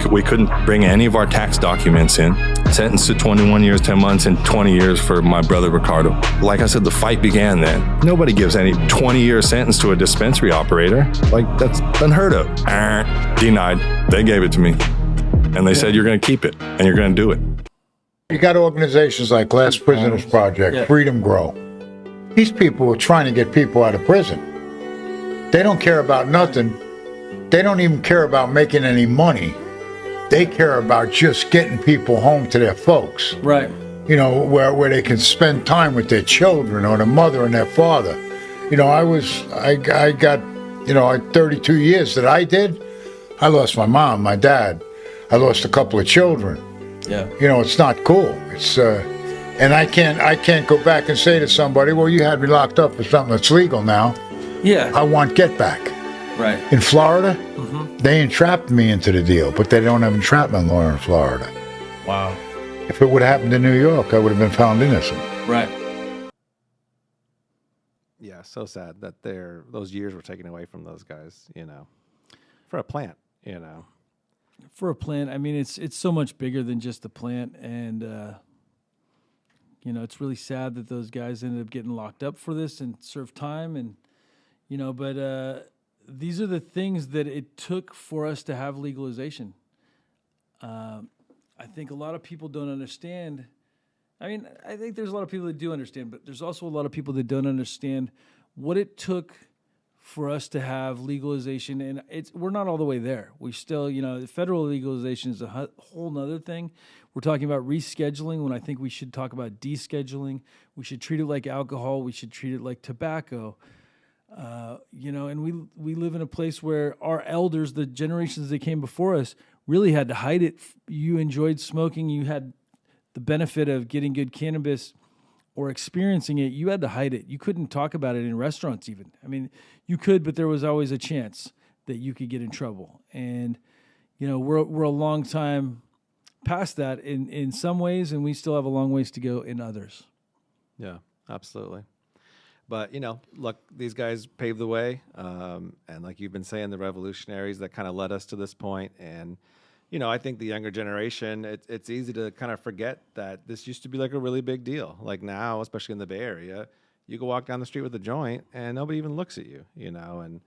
Speaker 13: We couldn't bring any of our tax documents in. Sentenced to 21 years, 10 months, and 20 years for my brother Ricardo. Like I said, the fight began then. Nobody gives any 20-year sentence to a dispensary operator. Like, that's unheard of. Denied. They gave it to me. And they said, you're going to keep it, and you're going to do it.
Speaker 14: You got organizations like Glass Prisoners Project, Freedom Grow. These people are trying to get people out of prison. They don't care about nothing. They don't even care about making any money. They care about just getting people home to their folks.
Speaker 1: Right.
Speaker 14: Where they can spend time with their children or their mother and their father. I got 32 years that I did. I lost my mom, my dad. I lost a couple of children.
Speaker 1: Yeah.
Speaker 14: It's not cool. It's and I can't go back and say to somebody, well, you had me locked up for something that's legal now.
Speaker 1: Yeah.
Speaker 14: I want get back.
Speaker 1: Right.
Speaker 14: In Florida, they entrapped me into the deal, but they don't have entrapment law in Florida.
Speaker 1: Wow.
Speaker 14: If it would have happened in New York, I would have been found innocent.
Speaker 1: Right.
Speaker 2: Yeah, so sad that those years were taken away from those guys, for a plant,
Speaker 1: For a plant, I mean, it's so much bigger than just the plant, and it's really sad that those guys ended up getting locked up for this and served time, and but these are the things that it took for us to have legalization. I think a lot of people don't understand. I mean, I think there's a lot of people that do understand, but there's also a lot of people that don't understand what it took for us to have legalization. And we're not all the way there. We still, the federal legalization is a whole nother thing. We're talking about rescheduling when I think we should talk about descheduling. We should treat it like alcohol. We should treat it like tobacco. And we live in a place where our elders, the generations that came before us, really had to hide it. You enjoyed smoking. You had the benefit of getting good cannabis or experiencing it, you had to hide it. You couldn't talk about it in restaurants even. I mean, you could, but there was always a chance that you could get in trouble. And, you know, we're a long time past that in some ways, and we still have a long ways to go in others.
Speaker 2: Yeah, absolutely. But, you know, look, these guys paved the way. And like you've been saying, the revolutionaries that kind of led us to this point. And, you know, I think the younger generation, it's easy to kind of forget that this used to be like a really big deal. Like now, especially in the Bay Area, you can walk down the street with a joint and nobody even looks at you, you know, and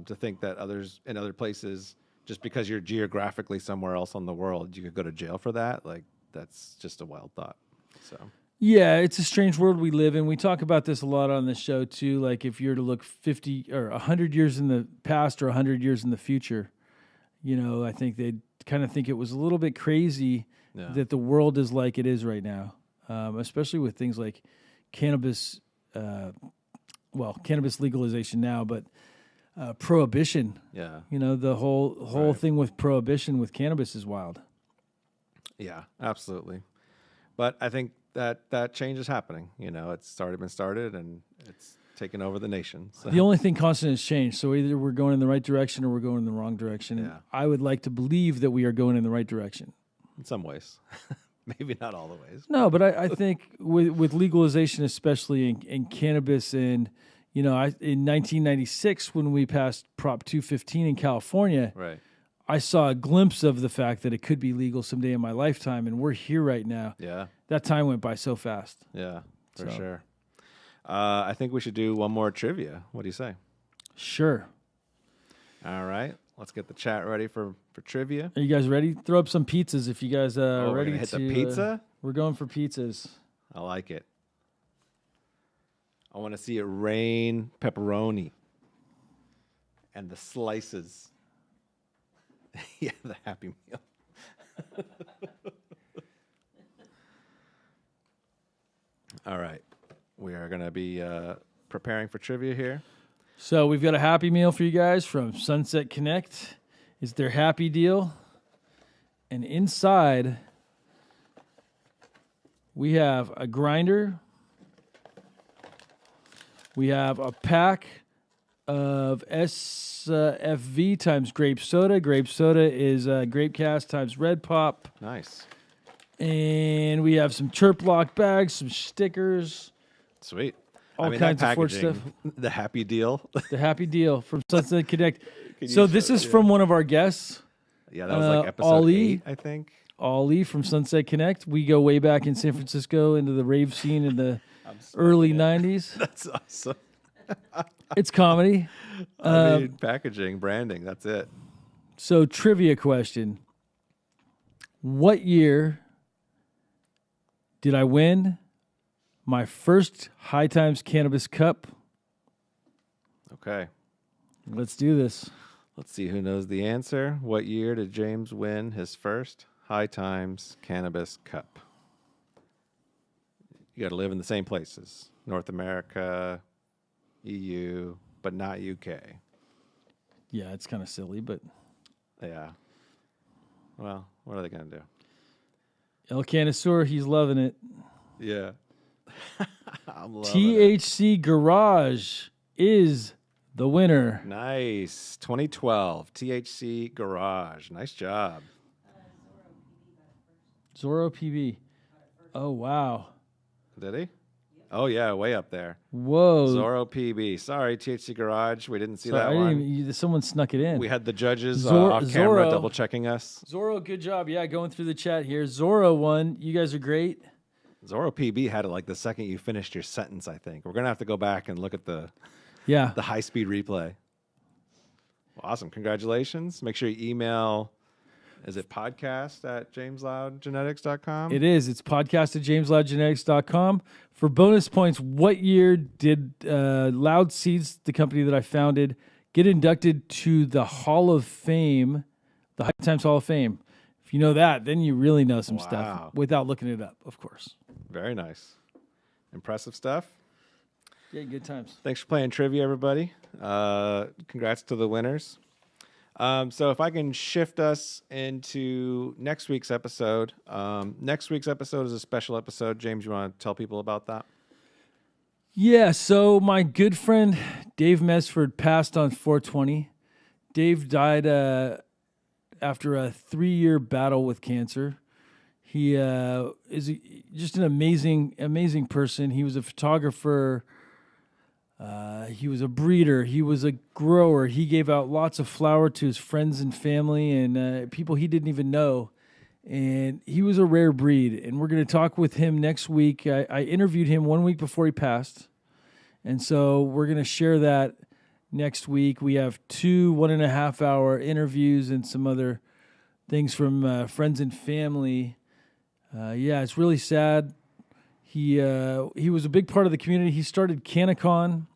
Speaker 2: to think that others in other places, just because you're geographically somewhere else on the world, you could go to jail for that. Like, that's just a wild thought. So.
Speaker 1: Yeah, it's a strange world we live in. We talk about this a lot on the show too. Like if you're to look 50 or 100 years in the past or 100 years in the future, you know, I think they'd kind of think it was a little bit crazy that the world is like it is right now, especially with things like cannabis, cannabis legalization now, but prohibition.
Speaker 2: Yeah.
Speaker 1: You know, the whole thing with prohibition with cannabis is wild.
Speaker 2: Yeah, absolutely. But I think that change is happening. You know, it's already been started and it's taken over the nation. So.
Speaker 1: The only thing constant is change. So either we're going in the right direction or we're going in the wrong direction.
Speaker 2: Yeah.
Speaker 1: I would like to believe that we are going in the right direction.
Speaker 2: In some ways. Maybe not all the ways.
Speaker 1: No, but I think with legalization, especially in cannabis, and, you know, in 1996, when we passed Prop 215 in California,
Speaker 2: right,
Speaker 1: I saw a glimpse of the fact that it could be legal someday in my lifetime, and we're here right now.
Speaker 2: Yeah.
Speaker 1: That time went by so fast.
Speaker 2: Yeah, for sure. I think we should do one more trivia. What do you say?
Speaker 1: Sure.
Speaker 2: All right. Let's get the chat ready for trivia.
Speaker 1: Are you guys ready? Throw up some pizzas if you guys are ready
Speaker 2: we're gonna
Speaker 1: to
Speaker 2: hit the pizza?
Speaker 1: We're going for pizzas.
Speaker 2: I like it. I want to see it rain pepperoni and the slices. Yeah, the Happy Meal. All right. We are going to be preparing for trivia here.
Speaker 1: So we've got a Happy Meal for you guys from Sunset Connect. It's their Happy Deal. And inside, we have a grinder. We have a pack of SFV times grape soda. Grape soda is grape cast times red pop.
Speaker 2: Nice.
Speaker 1: And we have some Chirp Lock bags, some stickers.
Speaker 2: Sweet.
Speaker 1: All kinds of Ford stuff.
Speaker 2: The Happy Deal.
Speaker 1: The Happy Deal from Sunset Connect. So this is from one of our guests.
Speaker 2: Yeah, that was like episode 8, I think.
Speaker 1: Ollie from Sunset Connect. We go way back in San Francisco into the rave scene in the early 90s.
Speaker 2: That's awesome.
Speaker 1: It's comedy.
Speaker 2: I mean, packaging, branding, that's it.
Speaker 1: So, trivia question. What year did I win my first High Times Cannabis Cup?
Speaker 2: Okay.
Speaker 1: Let's do this.
Speaker 2: Let's see who knows the answer. What year did James win his first High Times Cannabis Cup? You got to live in the same places. North America, EU, but not UK.
Speaker 1: Yeah, it's kind of silly, but...
Speaker 2: Yeah. Well, what are they going to do?
Speaker 1: El Canisur, he's loving it.
Speaker 2: Yeah. I'm loving
Speaker 1: THC Garage is the winner.
Speaker 2: Nice. 2012 THC Garage. Nice job.
Speaker 1: Zorro PB. Oh, wow.
Speaker 2: Did he? Oh, yeah, way up there.
Speaker 1: Whoa.
Speaker 2: Zorro PB. Sorry, THC Garage. We didn't see that one.
Speaker 1: Someone snuck it in.
Speaker 2: We had the judges off camera double checking us.
Speaker 1: Zorro, good job. Yeah, going through the chat here. Zorro won. You guys are great.
Speaker 2: Zorro PB had it like the second you finished your sentence, I think. We're going to have to go back and look at the high-speed replay. Well, awesome. Congratulations. Make sure you email... Is it podcast at jamesloudgenetics.com?
Speaker 1: It is. It's podcast at jamesloudgenetics.com. For bonus points, what year did Loud Seeds, the company that I founded, get inducted to the Hall of Fame, the High Times Hall of Fame? If you know that, then you really know some stuff without looking it up, of course.
Speaker 2: Very nice. Impressive stuff.
Speaker 1: Yeah, good times.
Speaker 2: Thanks for playing trivia, everybody. Congrats to the winners. So if I can shift us into next week's episode. Next week's episode is a special episode. James, you want to tell people about that?
Speaker 1: Yeah, so my good friend Dave Mesford passed on 4/20. Dave died after a 3-year battle with cancer. He is just an amazing person. He was a photographer. He was a breeder. He was a grower. He gave out lots of flour to his friends and family and people he didn't even know. And he was a rare breed. And we're going to talk with him next week. I interviewed him 1 week before he passed. And so we're going to share that next week. We have 2 1.5-hour interviews and some other things from friends and family. Yeah, it's really sad. He was a big part of the community. He started Canacon.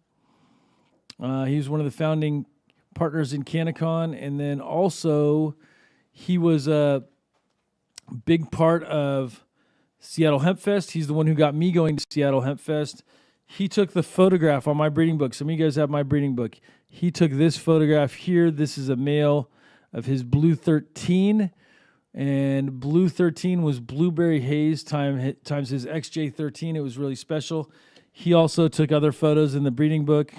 Speaker 1: He was one of the founding partners in Canacon. And then also he was a big part of Seattle Hemp Fest. He's the one who got me going to Seattle Hemp Fest. He took the photograph on my breeding book. Some of you guys have my breeding book. He took this photograph here. This is a male of his Blue 13. And Blue 13 was Blueberry Haze times his XJ13. It was really special. He also took other photos in the breeding book.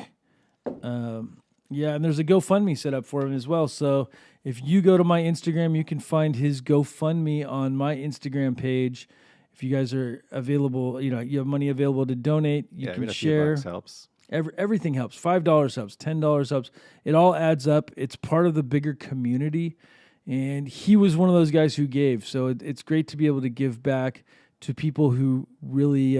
Speaker 1: Yeah, and there's a GoFundMe set up for him as well. So if you go to my Instagram, you can find his GoFundMe on my Instagram page. If you guys are available, you have money available to donate, you can share.
Speaker 2: A few bucks helps.
Speaker 1: Everything helps. $5 helps. $10 helps. It all adds up. It's part of the bigger community. And he was one of those guys who gave. So it's great to be able to give back to people who really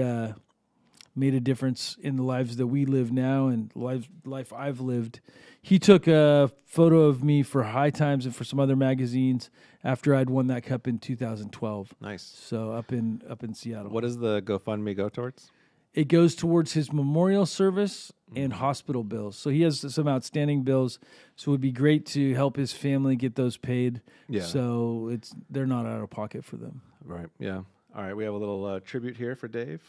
Speaker 1: made a difference in the lives that we live now and life I've lived. He took a photo of me for High Times and for some other magazines after I'd won that cup in 2012.
Speaker 2: Nice.
Speaker 1: So up in Seattle.
Speaker 2: What does the GoFundMe go towards?
Speaker 1: It goes towards his memorial service and hospital bills. So he has some outstanding bills. So it would be great to help his family get those paid.
Speaker 2: Yeah.
Speaker 1: So they're not out of pocket for them.
Speaker 2: Right. Yeah. All right. We have a little tribute here for Dave.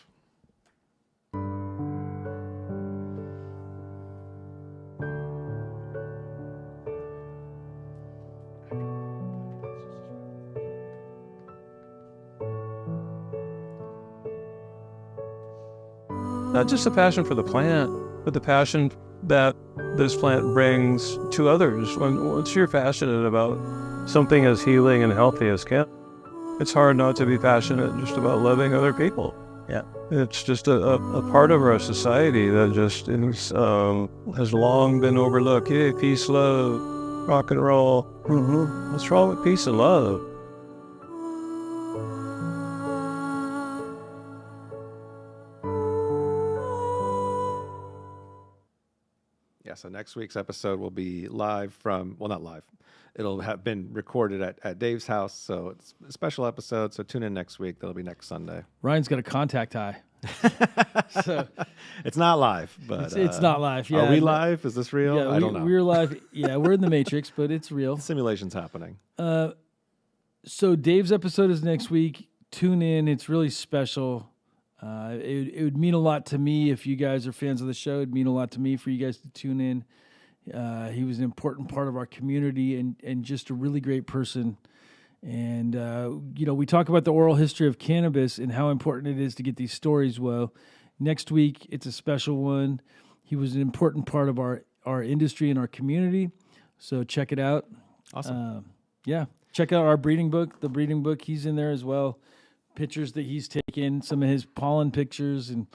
Speaker 15: Not just a passion for the plant, but the passion that this plant brings to others. Once you're passionate about something as healing and healthy as cannabis, it's hard not to be passionate just about loving other people.
Speaker 1: Yeah.
Speaker 15: It's just a part of our society that just has long been overlooked. Hey, peace, love, rock and roll. Mm-hmm. What's wrong with peace and love?
Speaker 2: So next week's episode will be live from, well, not live. It'll have been recorded at Dave's house. So it's a special episode. So tune in next week. That'll be next Sunday.
Speaker 1: Ryan's got a contact eye. So
Speaker 2: it's not live, but
Speaker 1: it's not live. Yeah.
Speaker 2: Are we live? Is this real?
Speaker 1: Yeah,
Speaker 2: I don't know.
Speaker 1: We're live. Yeah, we're in the Matrix, but it's real.
Speaker 2: The simulation's happening.
Speaker 1: So Dave's episode is next week. Tune in. It's really special. It would mean a lot to me if you guys are fans of the show. It'd mean a lot to me for you guys to tune in. He was an important part of our community and just a really great person. And, we talk about the oral history of cannabis and how important it is to get these stories. Well, next week, it's a special one. He was an important part of our industry and our community. So check it out.
Speaker 2: Awesome.
Speaker 1: Check out our breeding book. The breeding book, he's in there as well. Pictures that he's taken, some of his pollen pictures, and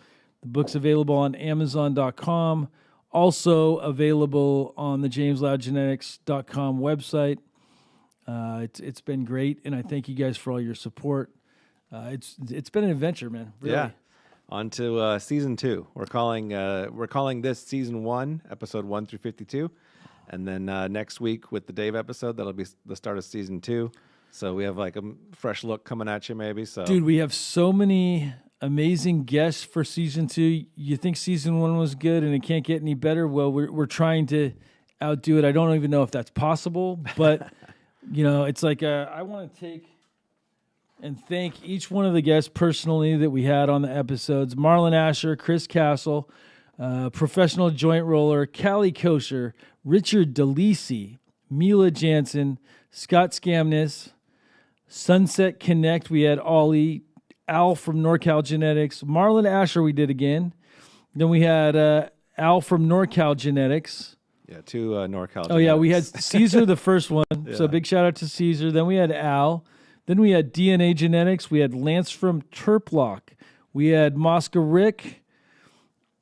Speaker 1: the book's available on Amazon.com. Also available on the JamesLoudGenetics.com website. It's been great, and I thank you guys for all your support. It's been an adventure, man. Really.
Speaker 2: Yeah. On to season 2. We're calling this season 1, episode 1 through 52, and then next week with the Dave episode, that'll be the start of season 2. So we have like a fresh look coming at you, maybe. So,
Speaker 1: dude, we have so many amazing guests for season 2. You think season 1 was good and it can't get any better? Well, we're trying to outdo it. I don't even know if that's possible, but it's like I want to take and thank each one of the guests personally that we had on the episodes: Marlon Asher, Chris Castle, professional joint roller, Callie Kosher, Richard DeLisi, Mila Jansen, Scott Scamness, Sunset Connect. We had Ollie, Al from NorCal Genetics, Marlon Asher. We did again. Then we had Al from NorCal Genetics.
Speaker 2: Yeah, 2 NorCal.
Speaker 1: Oh yeah, we had Caesar the first one.
Speaker 2: Yeah.
Speaker 1: So big shout out to Caesar. Then we had Al. Then we had DNA Genetics. We had Lance from Terplock. We had Mosca Rick.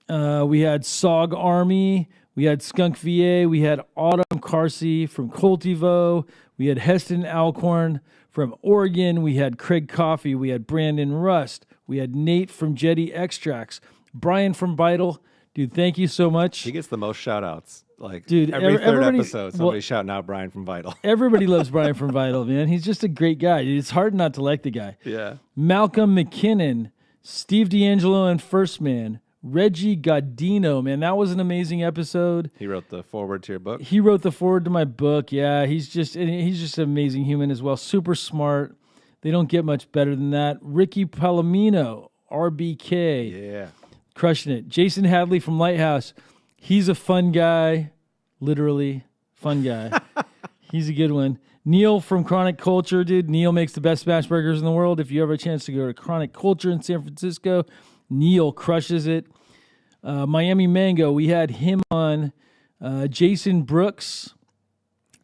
Speaker 1: We had Sog Army. We had Skunk VA. We had Autumn Carsey from Cultivo. We had Heston Alcorn from Oregon. We had Craig Coffey. We had Brandon Rust. We had Nate from Jetty Extracts. Brian from Vital. Dude, thank you so much.
Speaker 2: He gets the most shout outs. Like,
Speaker 1: dude,
Speaker 2: every third
Speaker 1: everybody,
Speaker 2: episode, somebody's shouting out Brian from Vital.
Speaker 1: Everybody loves Brian from Vital, man. He's just a great guy. Dude, it's hard not to like the guy.
Speaker 2: Yeah.
Speaker 1: Malcolm McKinnon, Steve D'Angelo and First Man, Reggie Godino, man. That was an amazing episode.
Speaker 2: He wrote the foreword to your book.
Speaker 1: He wrote the foreword to my book. Yeah, he's just an amazing human as well. Super smart. They don't get much better than that. Ricky Palomino, RBK.
Speaker 2: Yeah.
Speaker 1: Crushing it. Jason Hadley from Lighthouse. He's a fun guy. Literally, fun guy. He's a good one. Neil from Chronic Culture, dude. Neil makes the best smash burgers in the world. If you ever have a chance to go to Chronic Culture in San Francisco, Neil crushes it. Miami Mango, we had him on. Jason Brooks.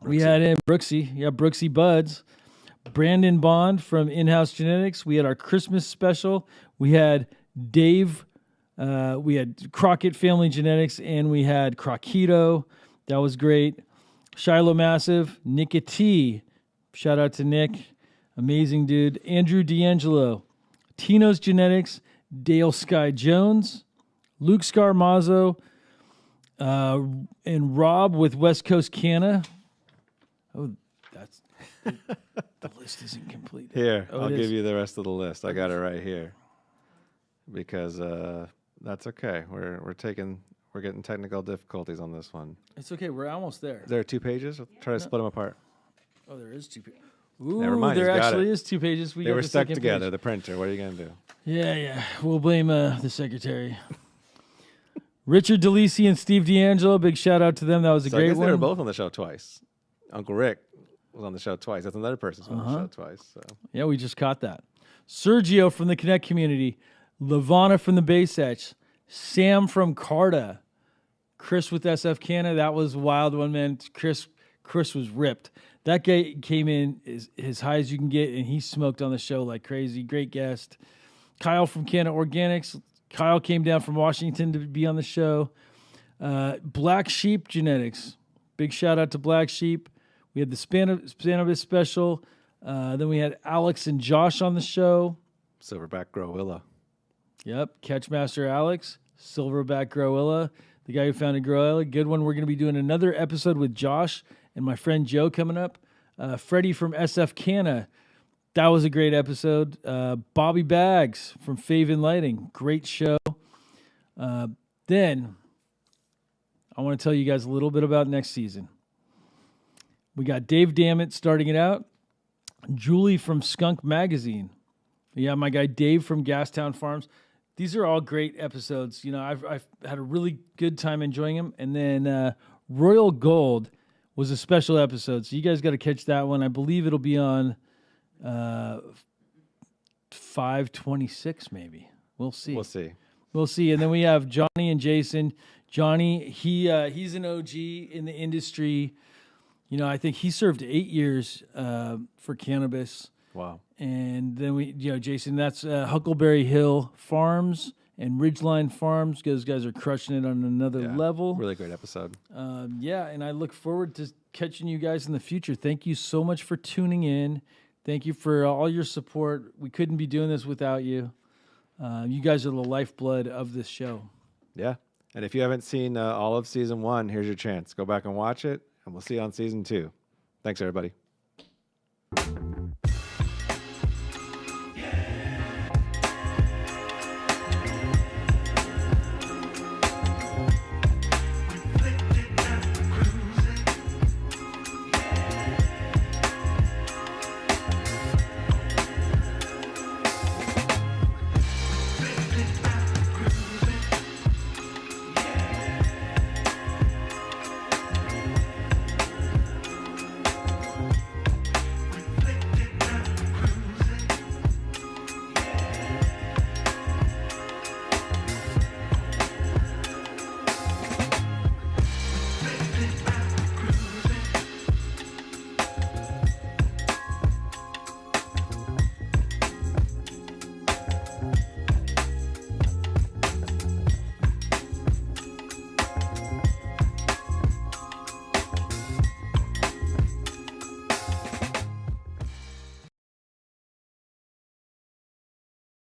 Speaker 1: We had him. Brooksy. Yeah, Brooksy Buds. Brandon Bond from In-House Genetics. We had our Christmas special. We had Dave. We had Crockett Family Genetics, and we had Crockito. That was great. Shiloh Massive, Nick T. Shout out to Nick. Amazing dude. Andrew D'Angelo. Tino's Genetics, Dale Sky Jones, Luke Scarmazzo, and Rob with West Coast Canna. Oh, that's the list isn't complete.
Speaker 2: Here,
Speaker 1: Oh,
Speaker 2: I'll
Speaker 1: it
Speaker 2: give
Speaker 1: is.
Speaker 2: you the rest of the list. I got it right here. Because that's okay. We're getting technical difficulties on this one.
Speaker 1: It's okay. We're almost there.
Speaker 2: There are 2 pages. I'll try to split them apart.
Speaker 1: Oh, there is 2 pages. Ooh,
Speaker 2: Never mind.
Speaker 1: there
Speaker 2: he's got
Speaker 1: actually
Speaker 2: it.
Speaker 1: is 2 pages.
Speaker 2: They
Speaker 1: got
Speaker 2: were
Speaker 1: the
Speaker 2: stuck
Speaker 1: second
Speaker 2: together.
Speaker 1: page.
Speaker 2: The printer. What are you gonna do?
Speaker 1: Yeah. We'll blame the secretary. Richard DeLisi and Steve D'Angelo. Big shout out to them. That was a
Speaker 2: So I
Speaker 1: great
Speaker 2: guess
Speaker 1: one.
Speaker 2: they were both on the show twice. Uncle Rick was on the show twice. That's another person who's on the show twice. So.
Speaker 1: Yeah, we just caught that. Sergio from the Connect community. Lavana from the Base Etch. Sam from Carta. Chris with SF Canada. That was a wild one, man. Chris was ripped. That guy came in as high as you can get, and he smoked on the show like crazy. Great guest. Kyle from Canada Organics. Kyle came down from Washington to be on the show. Black Sheep Genetics. Big shout out to Black Sheep. We had the Spannabis special. Then we had Alex and Josh on the show.
Speaker 2: Silverback Growilla.
Speaker 1: Yep. Catchmaster Alex. Silverback Growilla. The guy who founded Growilla. Good one. We're going to be doing another episode with Josh and my friend Joe coming up. Freddie from SF Canna. That was a great episode. Bobby Baggs from Faven Lighting. Great show. Then I want to tell you guys a little bit about next season. We got Dave Dammit starting it out. Julie from Skunk Magazine. Yeah, my guy Dave from Gastown Farms. These are all great episodes. You know, I've had a really good time enjoying them. And then Royal Gold was a special episode, so you guys got to catch that one. I believe it'll be on 5/26 maybe. We'll see. We'll see. And then we have Johnny and Jason. Johnny, he's an OG in the industry. You know, I think he served 8 years for cannabis.
Speaker 2: Wow.
Speaker 1: And then Jason, that's Huckleberry Hill Farms and Ridgeline Farms. Those guys are crushing it on another level.
Speaker 2: Really great episode.
Speaker 1: And I look forward to catching you guys in the future. Thank you so much for tuning in. Thank you for all your support. We couldn't be doing this without you. You guys are the lifeblood of this show.
Speaker 2: Yeah. And if you haven't seen all of season 1, here's your chance. Go back and watch it, and we'll see you on season 2. Thanks, everybody.